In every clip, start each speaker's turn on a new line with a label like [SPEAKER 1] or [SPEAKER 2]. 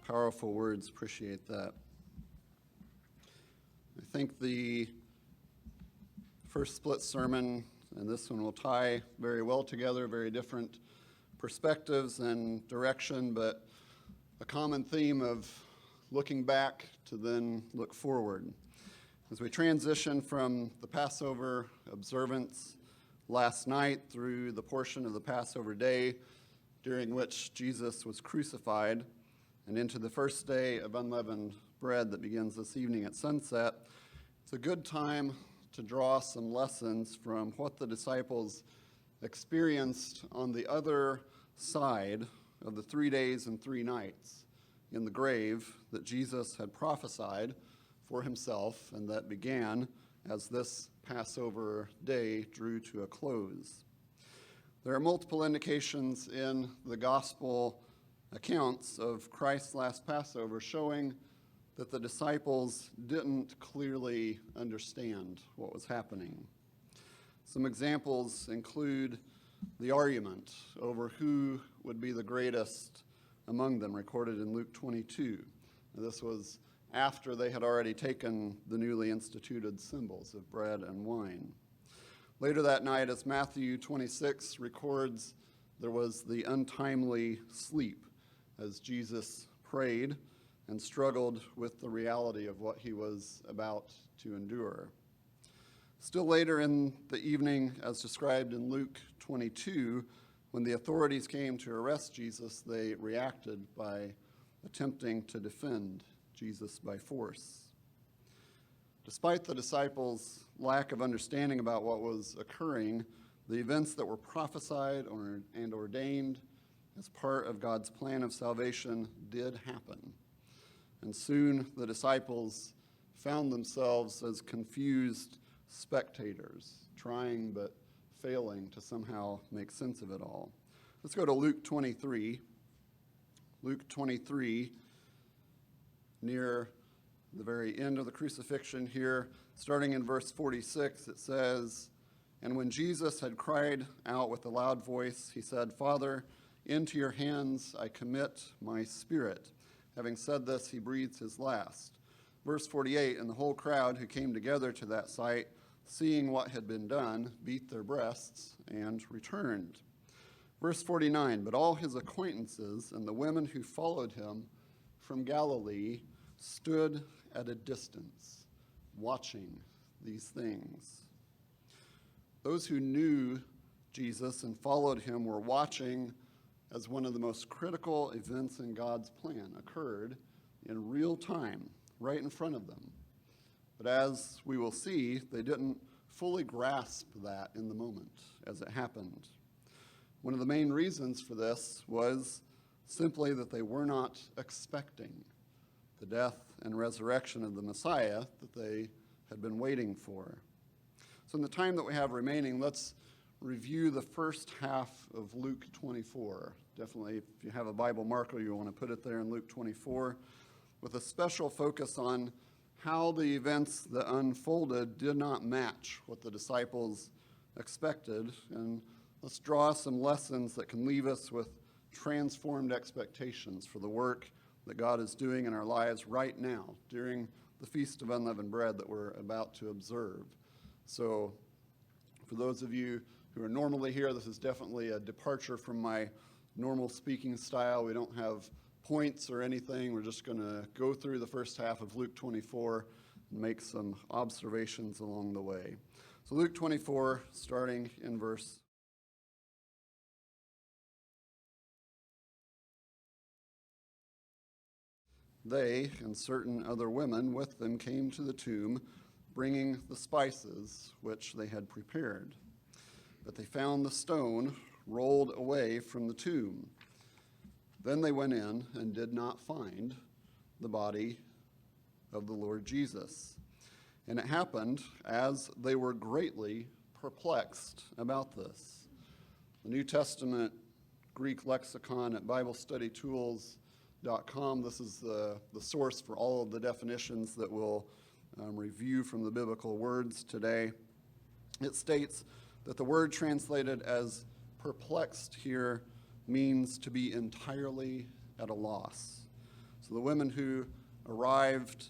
[SPEAKER 1] powerful words. Appreciate that. I think the first split sermon and this one will tie very well together, very different perspectives and direction, but a common theme of looking back to then look forward. As we transition from the Passover observance last night through the portion of the Passover day during which Jesus was crucified and into the first day of unleavened bread that begins this evening at sunset, it's a good time to draw some lessons from what the disciples experienced on the other side of the 3 days and 3 nights in the grave that Jesus had prophesied for himself and that began as this Passover day drew to a close. There are multiple indications in the gospel accounts of Christ's last Passover showing that the disciples didn't clearly understand what was happening. Some examples include the argument over who would be the greatest among them, recorded in Luke 22. Now, this was after they had already taken the newly instituted symbols of bread and wine. Later that night, as Matthew 26 records, there was the untimely sleep as Jesus prayed and struggled with the reality of what he was about to endure. Still later in the evening, as described in Luke 22, when the authorities came to arrest Jesus, they reacted by attempting to defend Jesus by force. Despite the disciples' lack of understanding about what was occurring, the events that were prophesied and ordained as part of God's plan of salvation did happen. And soon the disciples found themselves as confused spectators, trying but failing to somehow make sense of it all. Let's go to Luke 23. Luke 23, near the very end of the crucifixion here, starting in verse 46, it says, "And when Jesus had cried out with a loud voice, he said, 'Father, into your hands I commit my spirit.' Having said this, he breathed his last." Verse 48, "And the whole crowd who came together to that sight, seeing what had been done, beat their breasts and returned." Verse 49, "But all his acquaintances and the women who followed him from Galilee stood at a distance, watching these things." Those who knew Jesus and followed him were watching as one of the most critical events in God's plan occurred in real time, right in front of them. But as we will see, they didn't fully grasp that in the moment as it happened. One of the main reasons for this was simply that they were not expecting the death and resurrection of the Messiah that they had been waiting for. So in the time that we have remaining, let's review the first half of Luke 24. Definitely, if you have a Bible marker, you want to put it there in Luke 24, with a special focus on how the events that unfolded did not match what the disciples expected. And let's draw some lessons that can leave us with transformed expectations for the work that God is doing in our lives right now during the Feast of Unleavened Bread that we're about to observe. So for those of you who are normally here, this is definitely a departure from my normal speaking style. We don't have points or anything. We're just going to go through the first half of Luke 24 and make some observations along the way. So Luke 24, starting in verse. They and certain other women with them came to the tomb, bringing the spices which they had prepared. But they found the stone rolled away from the tomb. Then they went in and did not find the body of the Lord Jesus. And it happened as they were greatly perplexed about this. The New Testament Greek lexicon at BibleStudyTools.com, this is the source for all of the definitions that we'll review from the biblical words today. It states that the word translated as perplexed here means to be entirely at a loss. So the women who arrived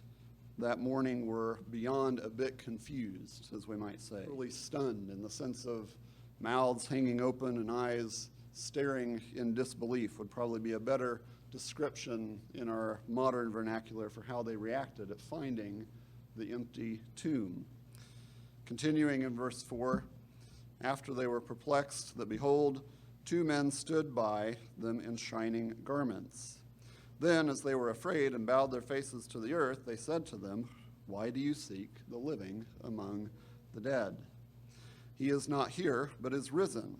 [SPEAKER 1] that morning were beyond a bit confused, as we might say, really stunned in the sense of mouths hanging open and eyes staring in disbelief would probably be a better description in our modern vernacular for how they reacted at finding the empty tomb. Continuing in verse 4, after they were perplexed, that behold, two men stood by them in shining garments. Then, as they were afraid and bowed their faces to the earth, they said to them, why do you seek the living among the dead? He is not here, but is risen.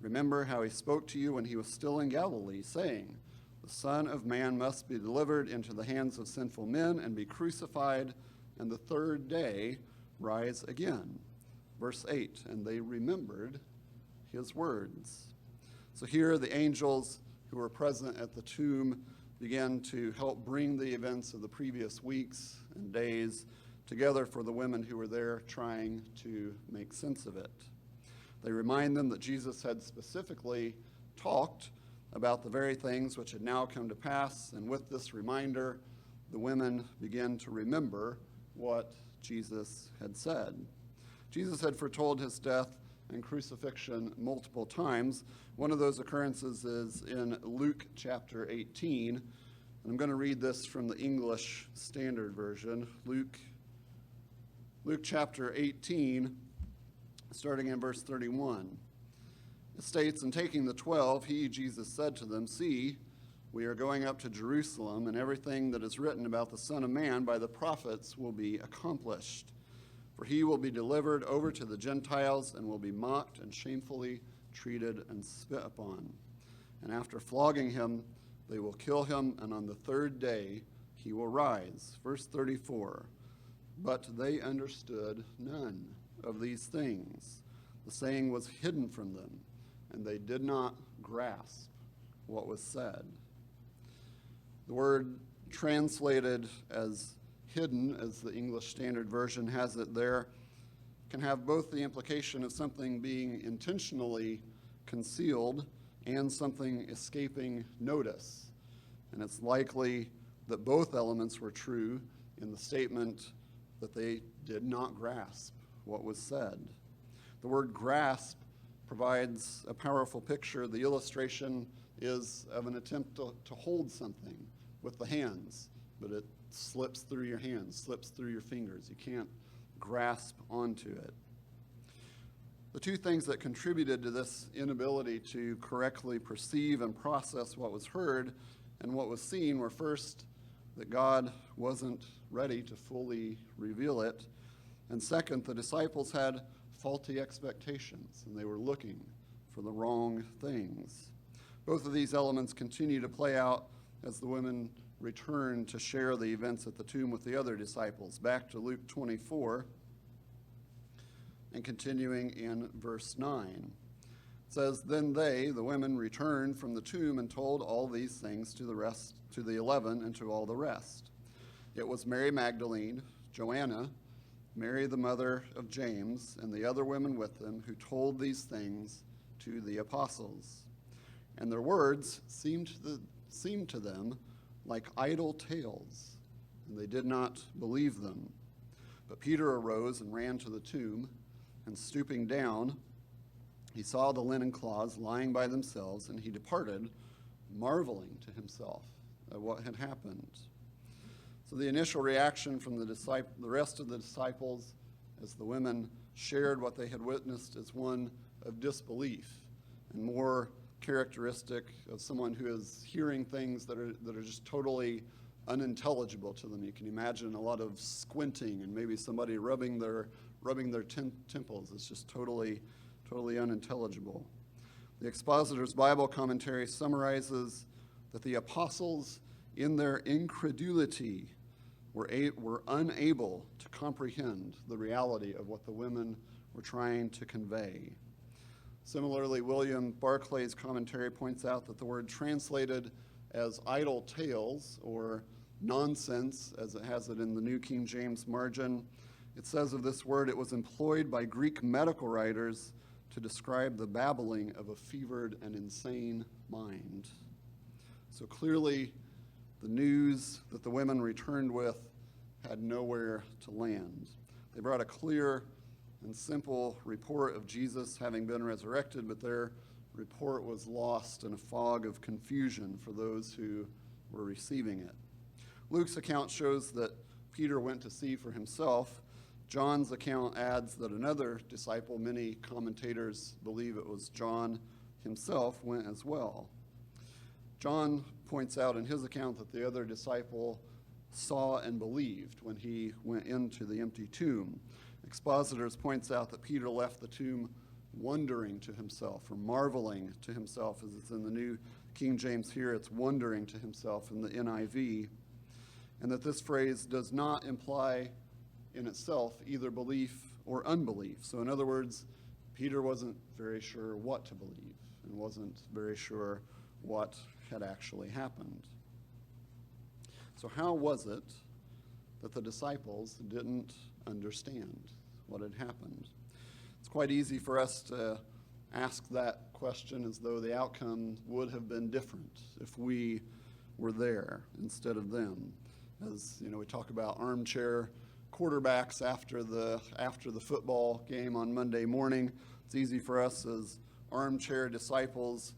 [SPEAKER 1] Remember how he spoke to you when he was still in Galilee, saying, the Son of Man must be delivered into the hands of sinful men and be crucified, and the third day rise again. Verse 8, and they remembered his words. So here the angels who were present at the tomb began to help bring the events of the previous weeks and days together for the women who were there trying to make sense of it. They remind them that Jesus had specifically talked about the very things which had now come to pass, and with this reminder, the women began to remember what Jesus had said. Jesus had foretold his death and crucifixion multiple times. One of those occurrences is in Luke chapter 18. And I'm going to read this from the English Standard Version. Luke chapter 18, starting in verse 31. It states, and taking the 12, he, Jesus, said to them, see, we are going up to Jerusalem, and everything that is written about the Son of Man by the prophets will be accomplished. For he will be delivered over to the Gentiles and will be mocked and shamefully treated and spit upon. And after flogging him, they will kill him, and on the third day he will rise. Verse 34, but they understood none of these things. The saying was hidden from them, and they did not grasp what was said. The word translated as hidden, as the English Standard Version has it there, can have both the implication of something being intentionally concealed and something escaping notice. And it's likely that both elements were true in the statement that they did not grasp what was said. The word grasp provides a powerful picture. The illustration is of an attempt to hold something with the hands, but it slips through your hands, slips through your fingers. You can't grasp onto it. The two things that contributed to this inability to correctly perceive and process what was heard and what was seen were first, that God wasn't ready to fully reveal it, and second, the disciples had faulty expectations, and they were looking for the wrong things. Both of these elements continue to play out as the women return to share the events at the tomb with the other disciples. Back to Luke 24, and continuing in verse 9. It says, then they, the women, returned from the tomb and told all these things to the 11 and to all the rest. It was Mary Magdalene, Joanna, Mary the mother of James, and the other women with them who told these things to the apostles. And their words seemed to them like idle tales, and they did not believe them. But Peter arose and ran to the tomb, and stooping down, he saw the linen cloths lying by themselves, and he departed, marveling to himself at what had happened. So the initial reaction from the rest of the disciples as the women shared what they had witnessed is one of disbelief, and more characteristic of someone who is hearing things that are just totally unintelligible to them. You can imagine a lot of squinting and maybe somebody rubbing their temples. It's just totally unintelligible. The Expositor's Bible Commentary summarizes that the apostles, in their incredulity, were unable to comprehend the reality of what the women were trying to convey. Similarly, William Barclay's commentary points out that the word translated as idle tales or nonsense, as it has it in the New King James margin, it says of this word, it was employed by Greek medical writers to describe the babbling of a fevered and insane mind. So clearly, the news that the women returned with had nowhere to land. They brought a clear and simple report of Jesus having been resurrected, but their report was lost in a fog of confusion for those who were receiving it. Luke's account shows that Peter went to see for himself. John's account adds that another disciple, many commentators believe it was John himself, went as well. John points out in his account that the other disciple saw and believed when he went into the empty tomb. Expositors points out that Peter left the tomb wondering to himself, or marveling to himself, as it's in the New King James here. It's wondering to himself in the NIV, and that this phrase does not imply in itself either belief or unbelief. So in other words, Peter wasn't very sure what to believe and wasn't very sure what had actually happened. So how was it that the disciples didn't understand what had happened? It's quite easy for us to ask that question as though the outcome would have been different if we were there instead of them. As you know, we talk about armchair quarterbacks after the football game on Monday morning. It's easy for us as armchair disciples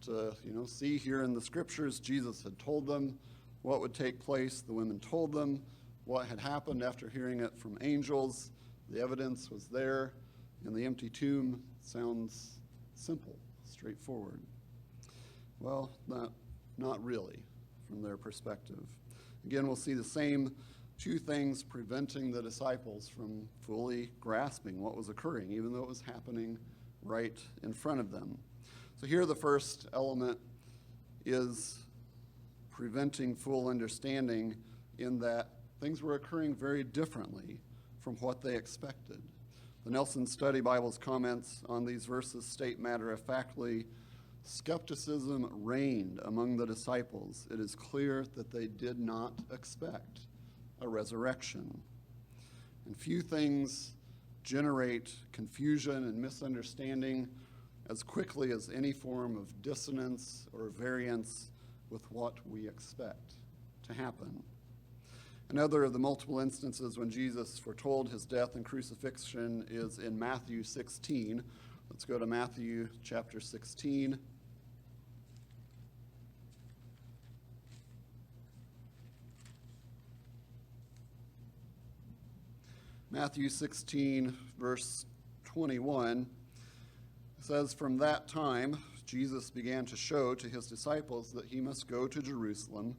[SPEAKER 1] to see here in the scriptures Jesus had told them what would take place. The women told them what had happened after hearing it from angels. The evidence was there in the empty tomb. Sounds simple, straightforward. Well, not really from their perspective. Again, we'll see the same two things preventing the disciples from fully grasping what was occurring, even though it was happening right in front of them. So here the first element is preventing full understanding, in that things were occurring very differently from what they expected. The Nelson Study Bible's comments on these verses state matter-of-factly, skepticism reigned among the disciples. It is clear that they did not expect a resurrection. And few things generate confusion and misunderstanding as quickly as any form of dissonance or variance with what we expect to happen. Another of the multiple instances when Jesus foretold his death and crucifixion is in Matthew 16. Let's go to Matthew chapter 16. Matthew 16, verse 21, says, "From that time Jesus began to show to his disciples that he must go to Jerusalem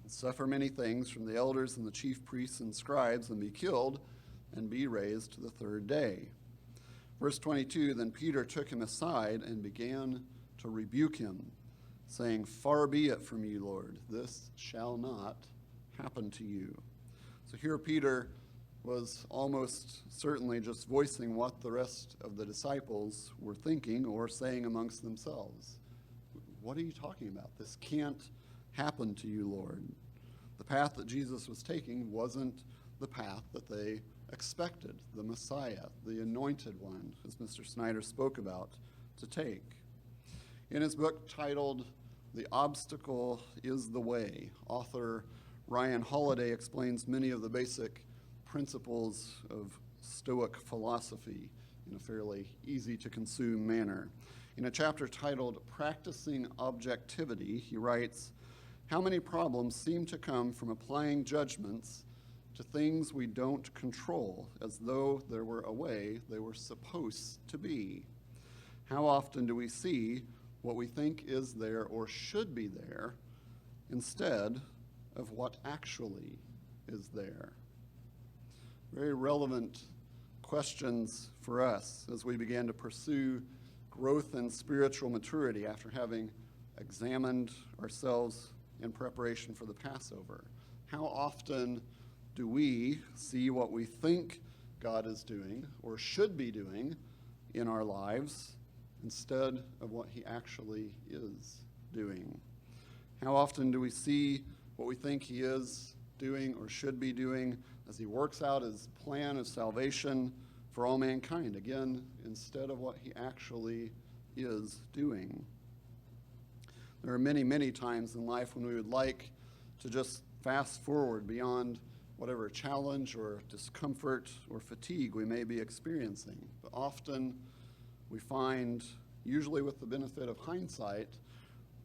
[SPEAKER 1] and suffer many things from the elders and the chief priests and scribes, and be killed and be raised the third day." Verse 22, "Then Peter took him aside and began to rebuke him, saying, 'Far be it from you, Lord, this shall not happen to you.'" So here Peter was almost certainly just voicing what the rest of the disciples were thinking or saying amongst themselves. What are you talking about? This can't happen to you, Lord. The path that Jesus was taking wasn't the path that they expected the Messiah, the anointed one, as Mr. Snyder spoke about, to take. In his book titled "The Obstacle is the Way," author Ryan Holiday explains many of the basic principles of Stoic philosophy in a fairly easy-to-consume manner. In a chapter titled "Practicing Objectivity," he writes, "How many problems seem to come from applying judgments to things we don't control, as though there were a way they were supposed to be? How often do we see what we think is there or should be there instead of what actually is there?" Very relevant questions for us as we began to pursue growth in spiritual maturity after having examined ourselves in preparation for the Passover. How often do we see what we think God is doing or should be doing in our lives instead of what he actually is doing? How often do we see what we think he is doing or should be doing as he works out his plan of salvation for all mankind, again, instead of what he actually is doing? There are many, many times in life when we would like to just fast forward beyond whatever challenge or discomfort or fatigue we may be experiencing. But often we find, usually with the benefit of hindsight,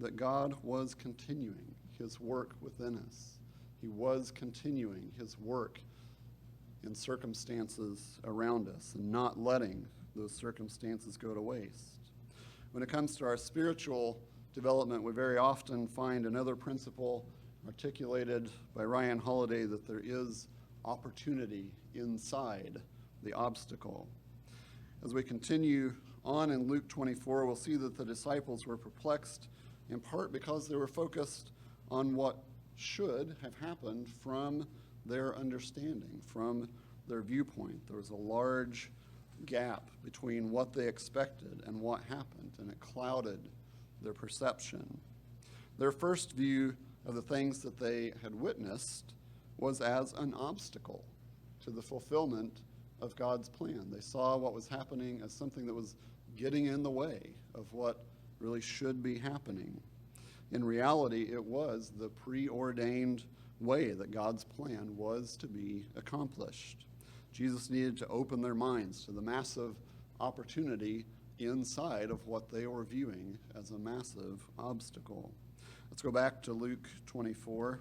[SPEAKER 1] that God was continuing his work within us. He was continuing his work in circumstances around us and not letting those circumstances go to waste. When it comes to our spiritual development, we very often find another principle articulated by Ryan Holiday, that there is opportunity inside the obstacle. As we continue on in Luke 24, we'll see that the disciples were perplexed in part because they were focused on what should have happened from their understanding, from their viewpoint. There was a large gap between what they expected and what happened, and it clouded their perception. Their first view of the things that they had witnessed was as an obstacle to the fulfillment of God's plan. They saw what was happening as something that was getting in the way of what really should be happening. In reality, it was the preordained way that God's plan was to be accomplished. Jesus needed to open their minds to the massive opportunity inside of what they were viewing as a massive obstacle. Let's go back to Luke 24.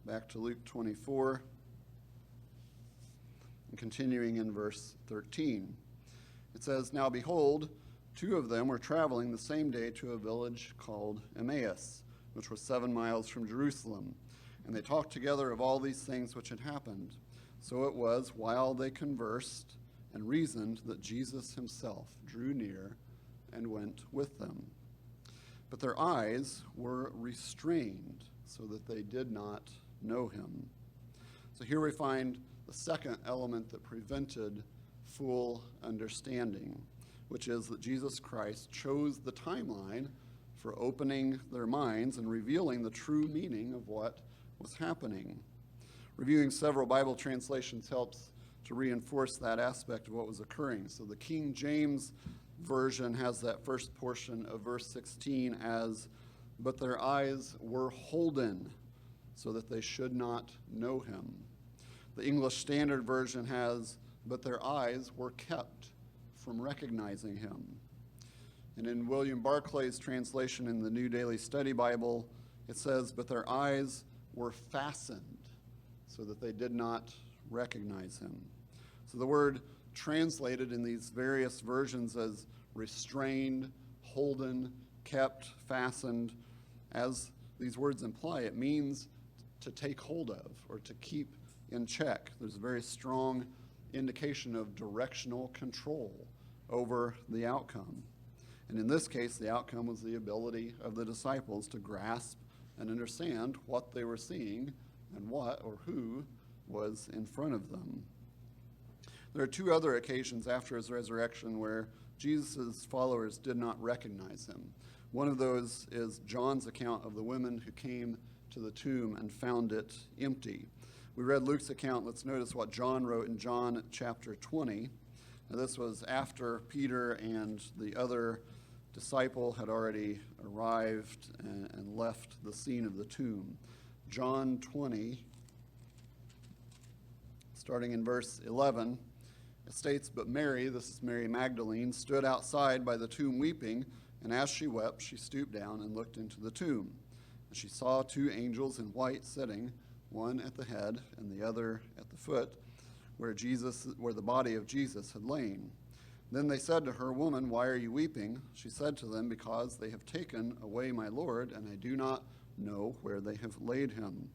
[SPEAKER 1] Back to Luke 24, and continuing in verse 13. It says, "Now behold, two of them were traveling the same day to a village called Emmaus, which was 7 miles from Jerusalem. And they talked together of all these things which had happened. So it was, while they conversed and reasoned, that Jesus himself drew near and went with them. But their eyes were restrained, so that they did not know him." So here we find the second element that prevented full understanding, which is that Jesus Christ chose the timeline for opening their minds and revealing the true meaning of what was happening. Reviewing several Bible translations helps to reinforce that aspect of what was occurring. So the King James Version has that first portion of verse 16 as, "But their eyes were holden, so that they should not know him." The English Standard Version has, "But their eyes were kept from recognizing him." And in William Barclay's translation in the New Daily Study Bible, it says, "But their eyes were fastened, so that they did not recognize him." So the word translated in these various versions as restrained, holden, kept, fastened, as these words imply, it means to take hold of or to keep in check. There's a very strong indication of directional control over the outcome. And in this case, the outcome was the ability of the disciples to grasp and understand what they were seeing and what or who was in front of them. There are two other occasions after his resurrection where Jesus' followers did not recognize him. One of those is John's account of the women who came to the tomb and found it empty. We read Luke's account. Let's notice what John wrote in John chapter 20. Now, this was after Peter and the other disciple had already arrived and left the scene of the tomb. John 20, starting in verse 11, it states, "But Mary," this is Mary Magdalene, "stood outside by the tomb weeping, and as she wept, she stooped down and looked into the tomb. And she saw two angels in white sitting, one at the head and the other at the foot, where the body of Jesus had lain. Then they said to her, 'Woman, why are you weeping?' She said to them, 'Because they have taken away my Lord, and I do not know where they have laid him.'"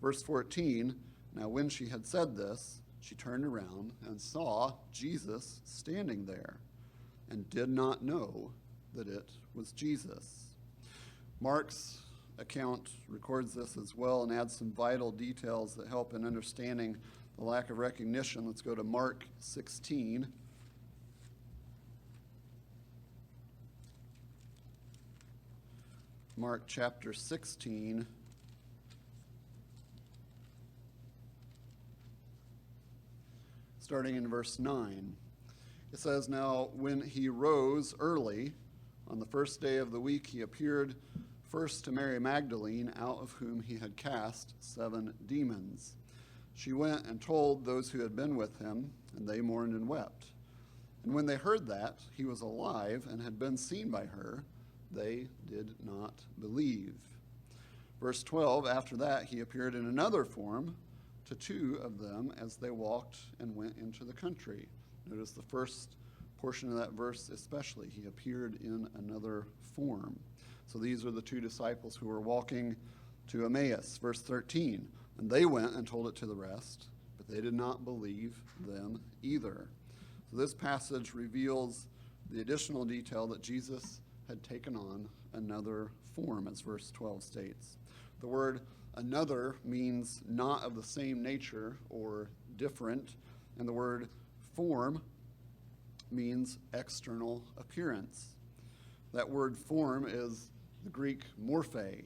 [SPEAKER 1] Verse 14, "Now when she had said this, she turned around and saw Jesus standing there, and did not know that it was Jesus." Mark's account records this as well and adds some vital details that help in understanding the lack of recognition. Let's go to Mark 16. Mark chapter 16. Starting in verse 9. It says, "Now when he rose early On the first day of the week, he appeared first to Mary Magdalene, out of whom he had cast 7 demons. She went and told those who had been with him, and they mourned and wept. And when they heard that he was alive and had been seen by her, they did not believe. Verse 12, after that he appeared in another form to 2 of them as they walked and went into the country. Notice the first portion of that verse especially. He appeared in another form. So these are the 2 disciples who were walking to Emmaus. Verse 13, and they went and told it to the rest, but they did not believe them either. So this passage reveals the additional detail that Jesus had taken on another form, as verse 12 states. The word another means not of the same nature or different, and the word form means external appearance. That word form is the Greek morphe.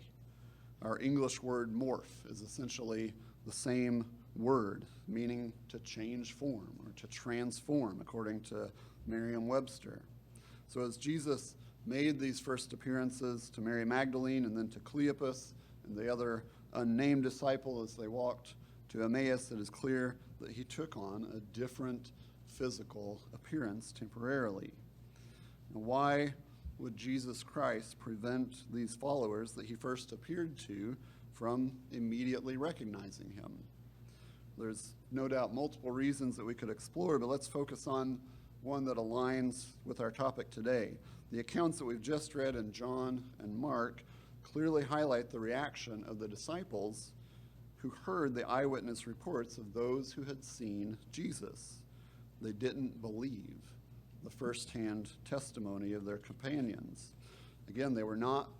[SPEAKER 1] Our English word morph is essentially the same word, meaning to change form or to transform, according to Merriam-Webster. So as Jesus made these first appearances to Mary Magdalene and then to Cleopas and the other unnamed disciple as they walked to Emmaus, it is clear that he took on a different physical appearance temporarily. And why would Jesus Christ prevent these followers that he first appeared to from immediately recognizing him? There's no doubt multiple reasons that we could explore, but let's focus on one that aligns with our topic today. The accounts that we've just read in John and Mark clearly highlight the reaction of the disciples who heard the eyewitness reports of those who had seen Jesus. They didn't believe the firsthand testimony of their companions. Again, they were not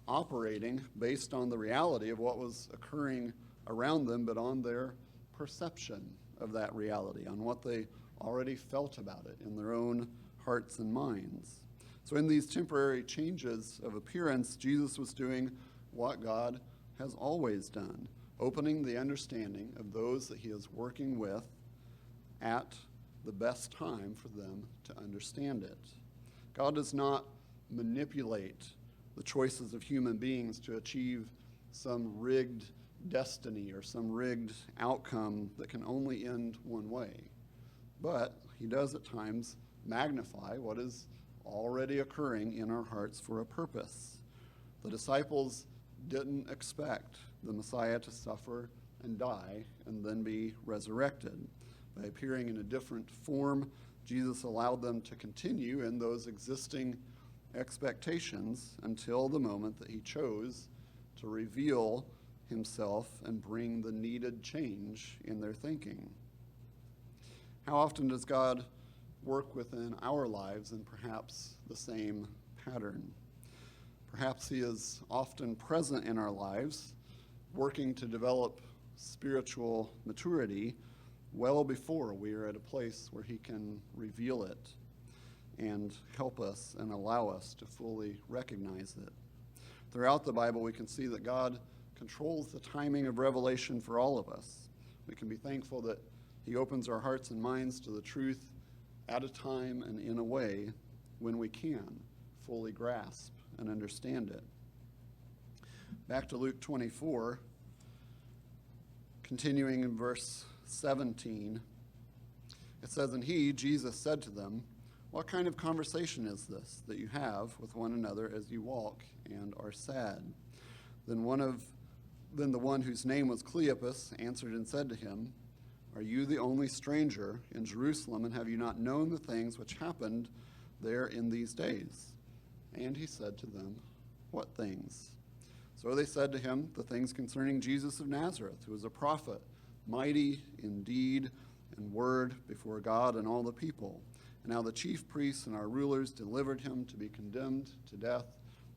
[SPEAKER 1] operating based on the reality of what was occurring around them, but on their perception of that reality, on what they already felt about it in their own hearts and minds. So in these temporary changes of appearance, Jesus was doing what God has always done, opening the understanding of those that he is working with at the best time for them to understand it. God does not manipulate the choices of human beings to achieve some rigged destiny or some rigged outcome that can only end one way. But he does at times magnify what is already occurring in our hearts for a purpose. The disciples didn't expect the Messiah to suffer and die and then be resurrected. By appearing in a different form, Jesus allowed them to continue in those existing expectations until the moment that he chose to reveal himself and bring the needed change in their thinking. How often does God work within our lives in perhaps the same pattern? Perhaps he is often present in our lives, working to develop spiritual maturity well before we are at a place where he can reveal it and help us and allow us to fully recognize it. Throughout the Bible, we can see that God controls the timing of revelation for all of us. We can be thankful that he opens our hearts and minds to the truth at a time and in a way when we can fully grasp and understand it. Back to Luke 24, continuing in verse 17, it says, and he, Jesus, said to them, what kind of conversation is this that you have with one another as you walk and are sad? Then the one whose name was Cleopas answered and said to him, are you the only stranger in Jerusalem, and have you not known the things which happened there in these days? And he said to them, what things? So they said to him, the things concerning Jesus of Nazareth, who was a prophet, mighty in deed and word before God and all the people. And how the chief priests and our rulers delivered him to be condemned to death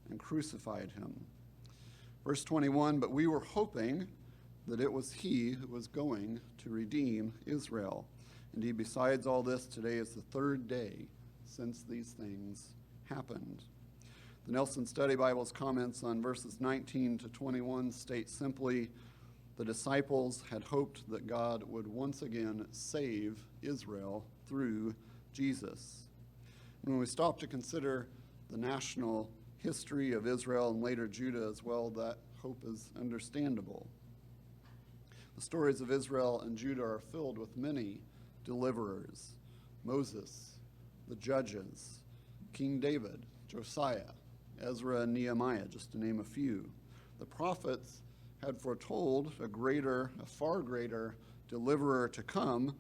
[SPEAKER 1] and crucified him. Verse 21, but we were hoping that it was he who was going to redeem Israel. Indeed, besides all this, today is the 3rd day since these things happened. The Nelson Study Bible's comments on verses 19 to 21 state simply, the disciples had hoped that God would once again save Israel through Jesus. When we stop to consider the national history of Israel and later Judah as well, that hope is understandable. The stories of Israel and Judah are filled with many deliverers: Moses, the judges, King David, Josiah, Ezra, and Nehemiah, just to name a few. The prophets had foretold a far greater deliverer to come,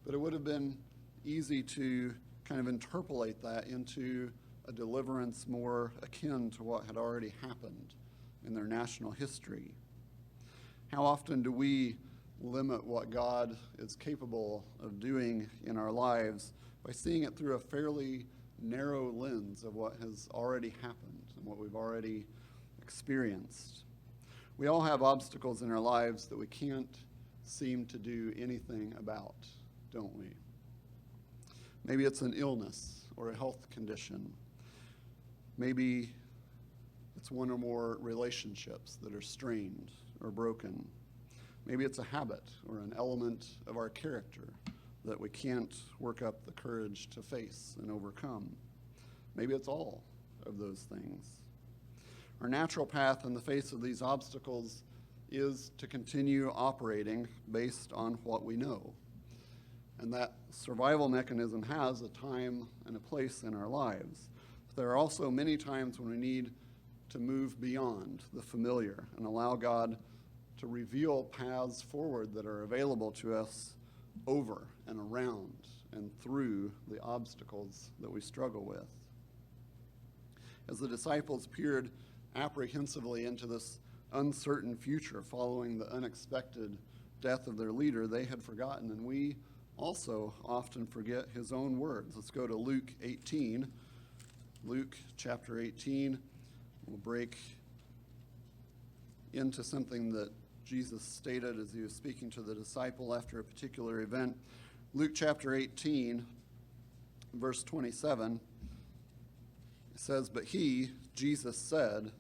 [SPEAKER 1] but it would have been easy to kind of interpolate that into a deliverance more akin to what had already happened in their national history. How often do we limit what God is capable of doing in our lives by seeing it through a fairly narrow lens of what has already happened and what we've already experienced? We all have obstacles in our lives that we can't seem to do anything about, don't we? Maybe it's an illness or a health condition. Maybe it's one or more relationships that are strained or broken. Maybe it's a habit or an element of our character that we can't work up the courage to face and overcome. Maybe it's all of those things. Our natural path in the face of these obstacles is to continue operating based on what we know. And that survival mechanism has a time and a place in our lives. But there are also many times when we need to move beyond the familiar and allow God to reveal paths forward that are available to us over and around and through the obstacles that we struggle with. As the disciples peered apprehensively into this uncertain future following the unexpected death of their leader, they had forgotten, and we also often forget his own words. Let's go to Luke 18. Luke chapter 18. We'll break into something that Jesus stated as he was speaking to the disciple after a particular event. Luke chapter 18, verse 27, it says, "But he, Jesus, said,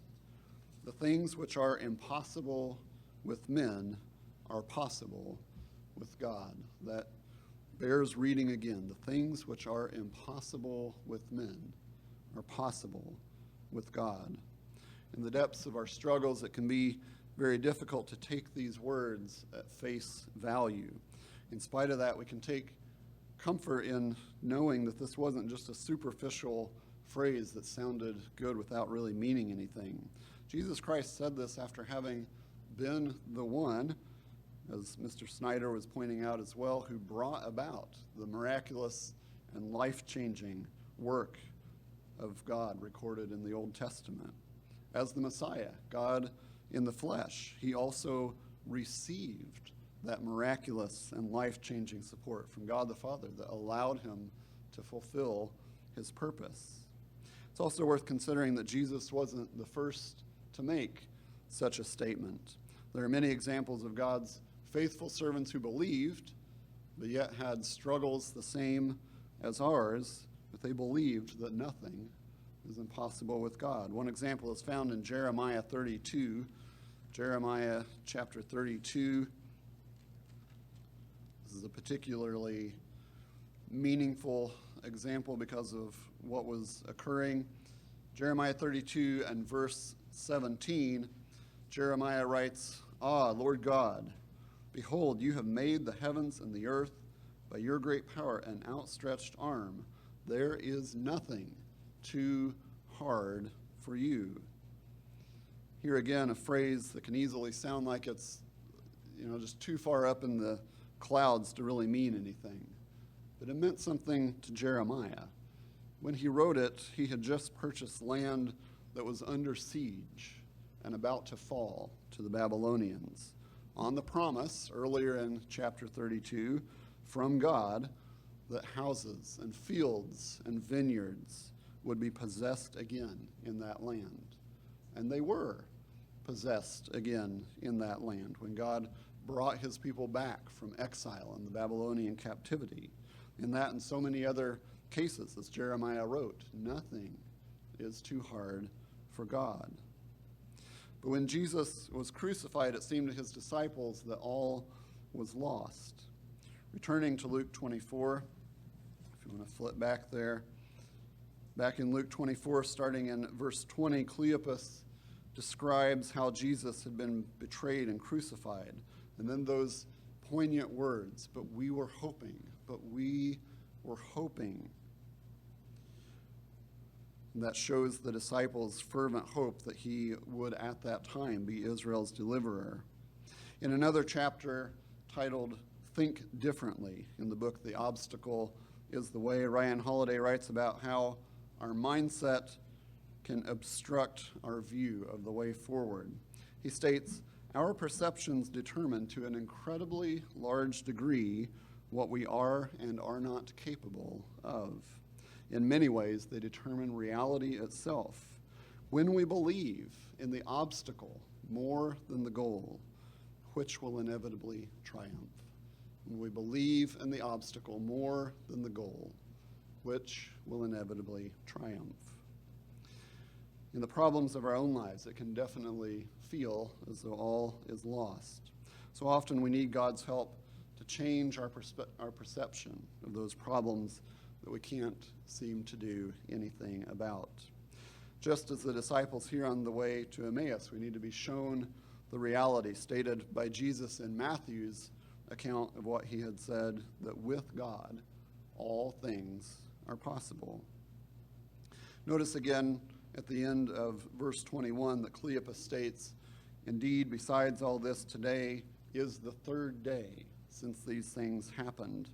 [SPEAKER 1] the things which are impossible with men are possible with God." That bears reading again. The things which are impossible with men are possible with God. In the depths of our struggles, it can be very difficult to take these words at face value. In spite of that, we can take comfort in knowing that this wasn't just a superficial phrase that sounded good without really meaning anything. Jesus Christ said this after having been the one, as Mr. Snyder was pointing out as well, who brought about the miraculous and life-changing work of God recorded in the Old Testament. As the Messiah, God in the flesh, he also received that miraculous and life-changing support from God the Father that allowed him to fulfill his purpose. It's also worth considering that Jesus wasn't the first to make such a statement. There are many examples of God's faithful servants who believed, but yet had struggles the same as ours, but they believed that nothing is impossible with God. One example is found in Jeremiah 32. Jeremiah chapter 32. This is a particularly meaningful example because of what was occurring. Jeremiah 32 and verse 17, Jeremiah writes, "Ah, Lord God, behold, you have made the heavens and the earth by your great power and outstretched arm. There is nothing too hard for you." Here again, a phrase that can easily sound like it's, just too far up in the clouds to really mean anything. But it meant something to Jeremiah. When he wrote it, he had just purchased land that was under siege and about to fall to the Babylonians, on the promise earlier in chapter 32 from God that houses and fields and vineyards would be possessed again in that land. And they were possessed again in that land when God brought his people back from exile in the Babylonian captivity. In that and so many other cases, as Jeremiah wrote, nothing is too hard for God. But when Jesus was crucified, it seemed to his disciples that all was lost. Returning to Luke 24, if you want to flip back there, Back in Luke 24, starting in verse 20, Cleopas describes how Jesus had been betrayed and crucified. And then those poignant words, but we were hoping. And that shows the disciples' fervent hope that he would at that time be Israel's deliverer. In another chapter titled Think Differently, in the book The Obstacle is the Way, Ryan Holiday writes about how our mindset can obstruct our view of the way forward. He states, our perceptions determine to an incredibly large degree what we are and are not capable of. In many ways, they determine reality itself. When we believe in the obstacle more than the goal, which will inevitably triumph? When we believe in the obstacle more than the goal, which will inevitably triumph? In the problems of our own lives, it can definitely feel as though all is lost. So often we need God's help to change our perception of those problems that we can't seem to do anything about. Just as the disciples here on the way to Emmaus, we need to be shown the reality stated by Jesus in Matthew's account of what he had said, that with God, all things are possible. Notice again at the end of verse 21 that Cleopas states, indeed, besides all this, today is the third day since these things happened.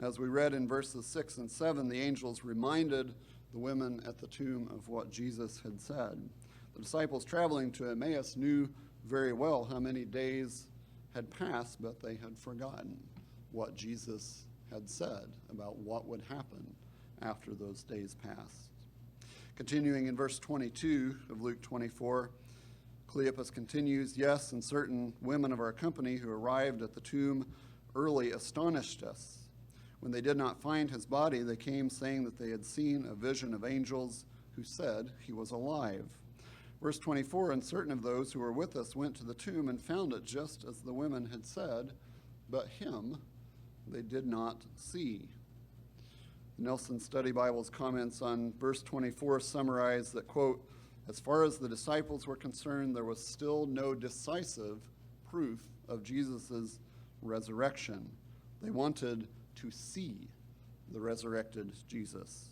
[SPEAKER 1] As we read in verses 6 and 7, the angels reminded the women at the tomb of what Jesus had said. The disciples traveling to Emmaus knew very well how many days had passed, but they had forgotten what Jesus had said about what would happen after those days passed. Continuing in verse 22 of Luke 24, Cleopas continues, yes, and certain women of our company who arrived at the tomb early astonished us. When they did not find his body, they came saying that they had seen a vision of angels who said he was alive. Verse 24, and certain of those who were with us went to the tomb and found it just as the women had said, but him they did not see. Nelson Study Bible's comments on verse 24 summarize that, quote, as far as the disciples were concerned, there was still no decisive proof of Jesus' resurrection. They wanted to see the resurrected Jesus.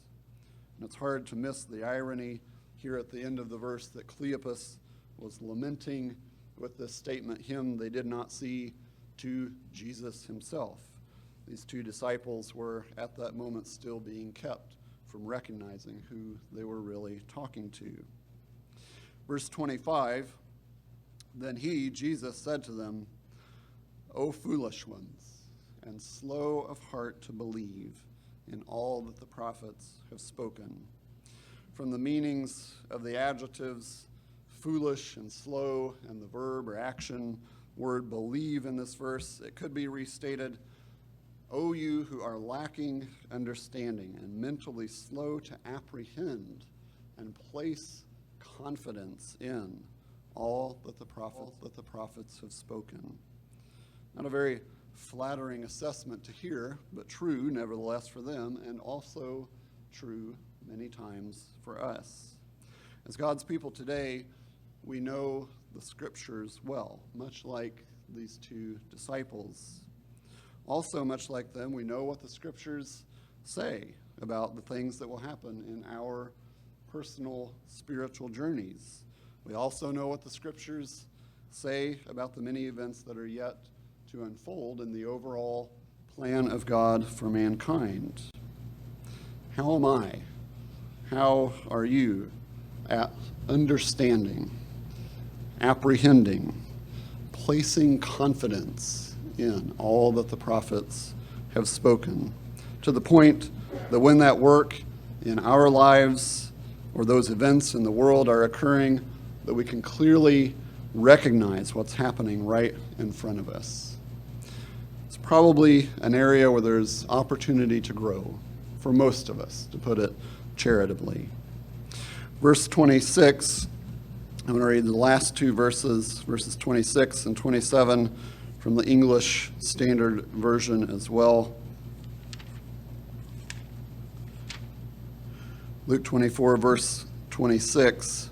[SPEAKER 1] And it's hard to miss the irony here at the end of the verse that Cleopas was lamenting with this statement, him they did not see, to Jesus himself. These two disciples were at that moment still being kept from recognizing who they were really talking to. Verse 25, then he, Jesus, said to them, O foolish ones, and slow of heart to believe in all that the prophets have spoken. From the meanings of the adjectives foolish and slow and the verb or action word believe in this verse, it could be restated, O you who are lacking understanding and mentally slow to apprehend and place confidence in all that the prophets have spoken. Not a very flattering assessment to hear, but true nevertheless for them, and also true many times for us. As God's people today, we know the scriptures well, much like these two disciples. Also, much like them, we know what the scriptures say about the things that will happen in our personal spiritual journeys. We also know what the scriptures say about the many events that are yet to unfold in the overall plan of God for mankind. How am I? How are you at understanding, apprehending, placing confidence in all that the prophets have spoken, to the point that when that work in our lives or those events in the world are occurring, that we can clearly recognize what's happening right in front of us? It's probably an area where there's opportunity to grow for most of us, to put it charitably. Verse 26, I'm going to read the last two verses, verses 26 and 27 from the English Standard Version as well. Luke 24, verse 26,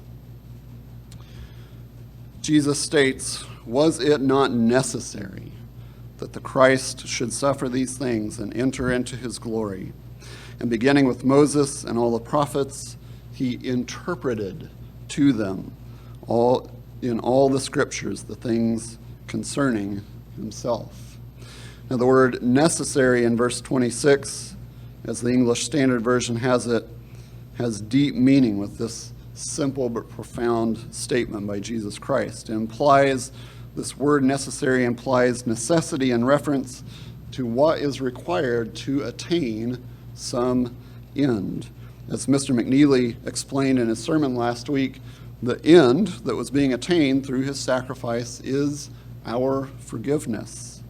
[SPEAKER 1] Jesus states, "Was it not necessary that the Christ should suffer these things and enter into his glory?" And beginning with Moses and all the prophets, he interpreted to them in all the scriptures the things concerning himself. Now the word necessary in verse 26, as the English Standard Version has it, has deep meaning with this simple but profound statement by Jesus Christ. It implies, this word necessary implies necessity in reference to what is required to attain some end. As Mr. McNeely explained in his sermon last week, the end that was being attained through his sacrifice is our forgiveness,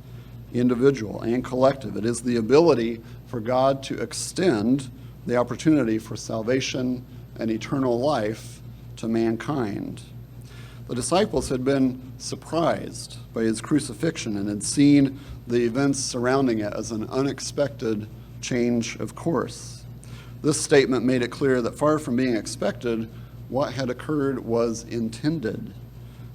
[SPEAKER 1] individual and collective. It is the ability for God to extend the opportunity for salvation and eternal life to mankind. The disciples had been surprised by his crucifixion and had seen the events surrounding it as an unexpected change of course. This statement made it clear that far from being expected, what had occurred was intended.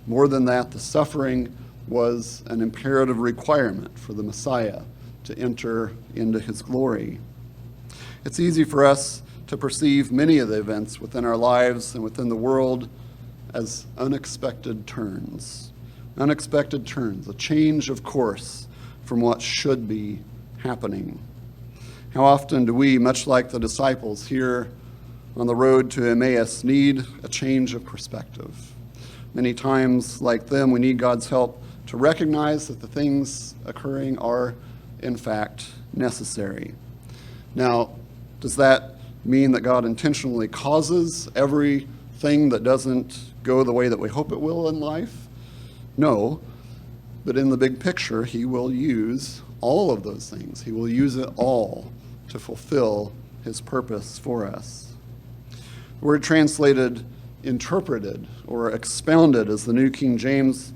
[SPEAKER 1] More than that, the suffering was an imperative requirement for the Messiah to enter into his glory. It's easy for us to perceive many of the events within our lives and within the world as unexpected turns. Unexpected turns, a change of course from what should be happening. How often do we, much like the disciples here on the road to Emmaus, need a change of perspective? Many times, like them, we need God's help to recognize that the things occurring are, in fact, necessary. Now, does that mean that God intentionally causes everything that doesn't go the way that we hope it will in life? No, but in the big picture, he will use all of those things. He will use it all to fulfill his purpose for us. The word translated interpreted or expounded, as the New King James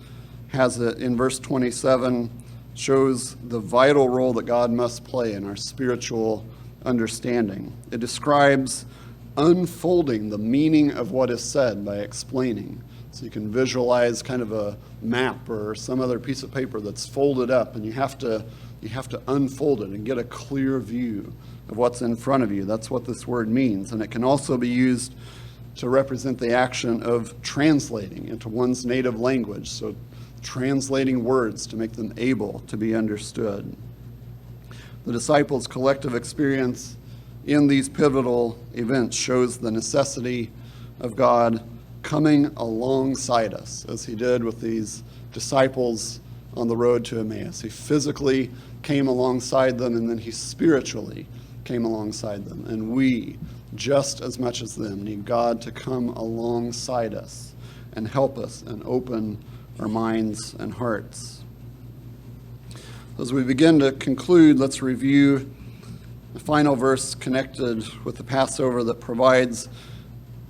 [SPEAKER 1] has it in verse 27, shows the vital role that God must play in our spiritual understanding. It describes unfolding the meaning of what is said by explaining. So you can visualize kind of a map or some other piece of paper that's folded up, and you have to unfold it and get a clear view of what's in front of you. That's what this word means. And it can also be used to represent the action of translating into one's native language. So translating words to make them able to be understood. The disciples' collective experience in these pivotal events shows the necessity of God coming alongside us, as he did with these disciples on the road to Emmaus. He physically came alongside them, and then he spiritually came alongside them. And we, just as much as them, need God to come alongside us and help us and open our minds and hearts. As we begin to conclude, let's review the final verse connected with the Passover that provides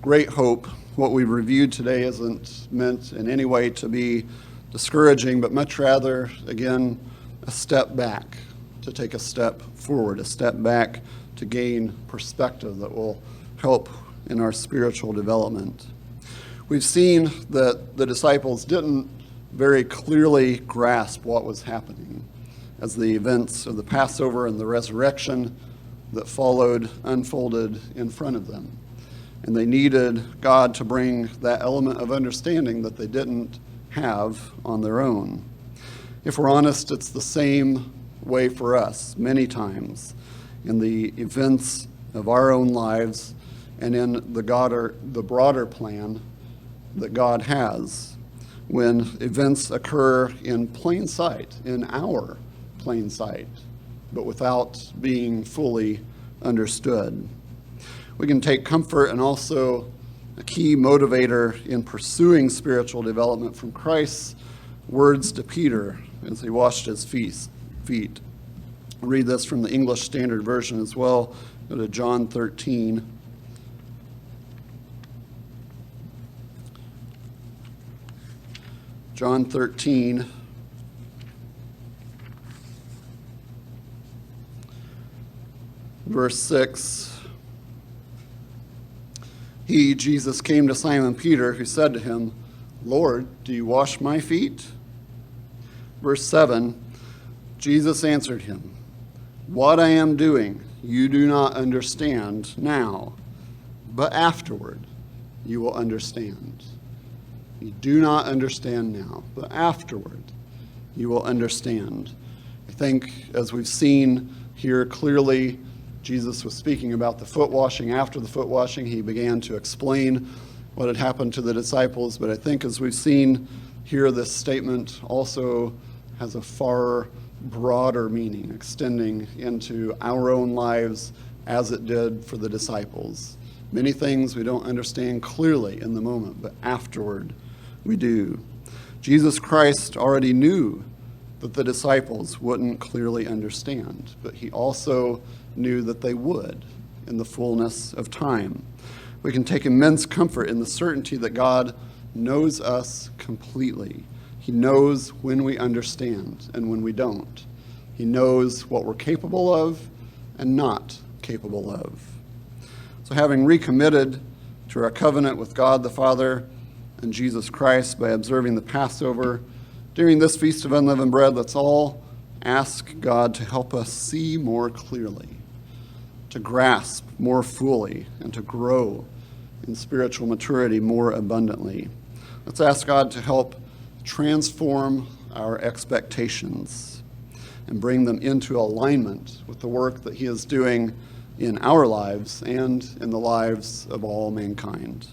[SPEAKER 1] great hope. What we've reviewed today isn't meant in any way to be discouraging, but much rather, again, a step back, to take a step forward, a step back to gain perspective that will help in our spiritual development. We've seen that the disciples didn't very clearly grasp what was happening as the events of the Passover and the resurrection that followed unfolded in front of them. And they needed God to bring that element of understanding that they didn't have on their own. If we're honest, it's the same way for us many times in the events of our own lives and in the broader plan that God has. When events occur in plain sight, in our plain sight, but without being fully understood. We can take comfort and also a key motivator in pursuing spiritual development from Christ's words to Peter as he washed his feet. I'll read this from the English Standard Version as well. Go to John 13. John 13, verse 6. He, Jesus, came to Simon Peter, who said to him, Lord, do you wash my feet? Verse 7, Jesus answered him, what I am doing you do not understand now, but afterward you will understand. You do not understand now, but afterward you will understand. I think, as we've seen here clearly, Jesus was speaking about the foot washing. After the foot washing, he began to explain what had happened to the disciples. But I think, as we've seen here, this statement also has a far broader meaning, extending into our own lives as it did for the disciples. Many things we don't understand clearly in the moment, but afterward we do. Jesus Christ already knew that the disciples wouldn't clearly understand, but he also knew that they would in the fullness of time. We can take immense comfort in the certainty that God knows us completely. He knows when we understand and when we don't. He knows what we're capable of and not capable of. So having recommitted to our covenant with God the Father and Jesus Christ by observing the Passover, during this Feast of Unleavened Bread, let's all ask God to help us see more clearly, to grasp more fully, and to grow in spiritual maturity more abundantly. Let's ask God to help transform our expectations and bring them into alignment with the work that he is doing in our lives and in the lives of all mankind.